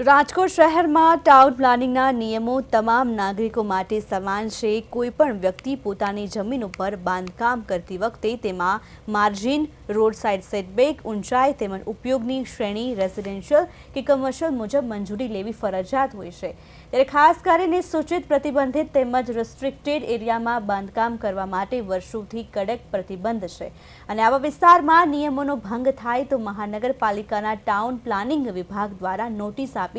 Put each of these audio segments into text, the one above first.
રાજકોટ શહેરમાં ટાઉન પ્લાનિંગના નિયમો તમામ નાગરિકો માટે સમાન છે। કોઈપણ વ્યક્તિ પોતાની જમીન ઉપર બાંધકામ કરતી વખતે તેમાં માર્જિન, રોડ સાઇડ સેટબેક, ઊંચાઈ તેમજ ઉપયોગની શ્રેણી રેસિડેન્શિયલ કે કમર્શિયલ મુજબ મંજૂરી લેવી ફરજિયાત હોય છે। ત્યારે ખાસ કરીને સૂચિત પ્રતિબંધિત તેમજ રિસ્ટ્રિક્ટેડ એરિયામાં બાંધકામ કરવા માટે વર્ષોથી કડક પ્રતિબંધ છે અને આવા વિસ્તારમાં નિયમોનો ભંગ થાય તો મહાનગરપાલિકાના ટાઉન પ્લાનિંગ વિભાગ દ્વારા નોટિસ આપી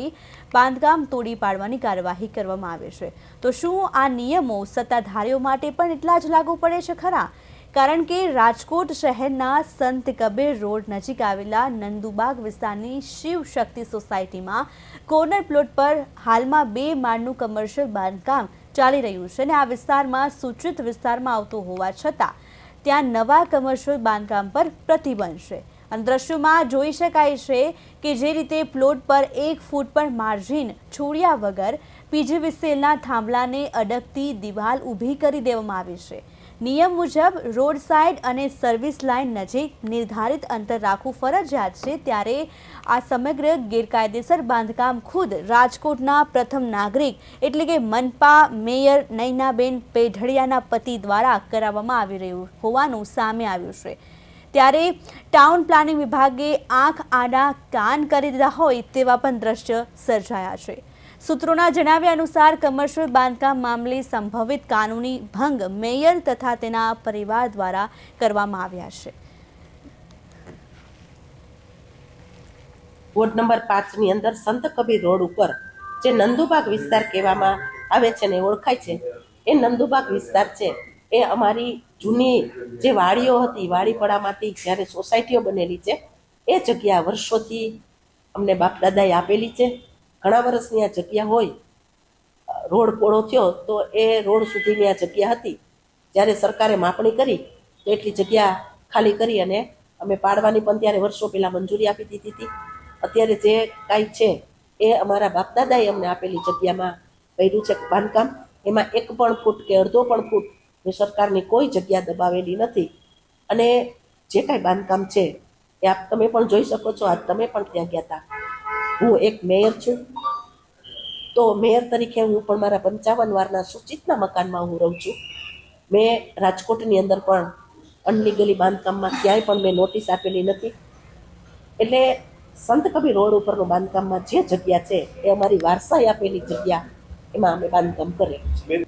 બાંધકામ તોડી પાડવાની કાર્યવાહી કરવામાં આવે છે। તો શું આ નિયમો સત્તાધારીઓ માટે પણ એટલા જ લાગુ પડે છે ખરા? કારણ કે રાજકોટ શહેરના સંત કબીર રોડ નજીક આવેલા નંદુબાગ વિસ્તારની શિવ શક્તિ સોસાયટીમાં કોર્નર પ્લોટ પર હાલમાં 2 માળનું કમર્શિયલ બાંધકામ ચાલી રહ્યું છે અને આ વિસ્તારમાં સૂચિત વિસ્તારમાં આવતો હોવા છતાં ત્યાં નવા કમર્શિયલ બાંધકામ પર પ્રતિબંધ છે। અને દ્રશ્યોમાં જોઈ શકાય છે કે જે રીતે પ્લોટ પર 1 ફૂટ પણ માર્જિન છોડ્યા વગર પીજીવીસીએલના થાંભલાને અડકતી દિવાલ ઊભી કરી દેવામાં આવી છે। નિયમ મુજબ રોડ સાઇડ અને સર્વિસ લાઇન નજીક નિર્ધારિત અંતર રાખવું ફરજિયાત છે, ત્યારે આ સમગ્ર ગેરકાયદેસર બાંધકામ ખુદ રાજકોટના પ્રથમ નાગરિક એટલે કે મનપા મેયર નયનાબેન પેઢડિયાના પતિ દ્વારા કરાવવામાં આવી રહ્યું હોવાનું સામે આવ્યું છે। ત્યારે ટાઉન પ્લાનિંગ વિભાગે આંખ આડા કાન કરી દીધા હોય તેવા પણ દ્રશ્ય સર્જાયા છે। સૂત્રોના જણાવ્યા અનુસાર કમર્શિયલ બાંધકામ મામલે સંભવિત કાનૂની ભંગ મેયર તથા તેના પરિવાર દ્વારા કરવામાં આવ્યા છે। વોર્ડ નંબર 5 ની અંદર સંત કબીર રોડ ઉપર જે નંદુબાગ વિસ્તાર કહેવામાં આવે છે ને ઓળખાય છે, એ નંદુબાગ વિસ્તાર છે એ અમારી જૂની જે વાડીઓ હતી, વાડીપડામાંથી જ્યારે સોસાયટીઓ બનેલી છે એ જગ્યા વર્ષોથી અમને બાપ દાદાએ આપેલી છે। ઘણા વર્ષની આ જગ્યા હોય, રોડ પોળો થયો તો એ રોડ સુધીની આ જગ્યા હતી। જ્યારે સરકારે માપણી કરી તો એટલી જગ્યા ખાલી કરી અને અમે પાડવાની પણ ત્યારે વર્ષો પહેલાં મંજૂરી આપી દીધી હતી। અત્યારે જે કાંઈ છે એ અમારા બાપ દાદાએ અમને આપેલી જગ્યામાં કર્યું છે બાંધકામ। એમાં 1 પણ ફૂટ કે અડધો પણ ફૂટ સરકારની કોઈ જગ્યા દબાવેલી નથી અને જે કાંઈ બાંધકામ છે એ તમે પણ જોઈ શકો છો। આજ તમે પણ ત્યાં ગયા હતા। હું એક મેયર છું, તો મેયર તરીકે હું પણ મારા 55 વારના સૂચિતના મકાનમાં હું રહું છું। મેં રાજકોટની અંદર પણ અનલીગલી બાંધકામમાં ક્યાંય પણ મેં નોટિસ આપેલી નથી। એટલે સંત કબીર રોડ ઉપરનું બાંધકામમાં જે જગ્યા છે એ અમારી વારસાઈ આપેલી જગ્યા, એમાં અમે બાંધકામ કરેલું છે।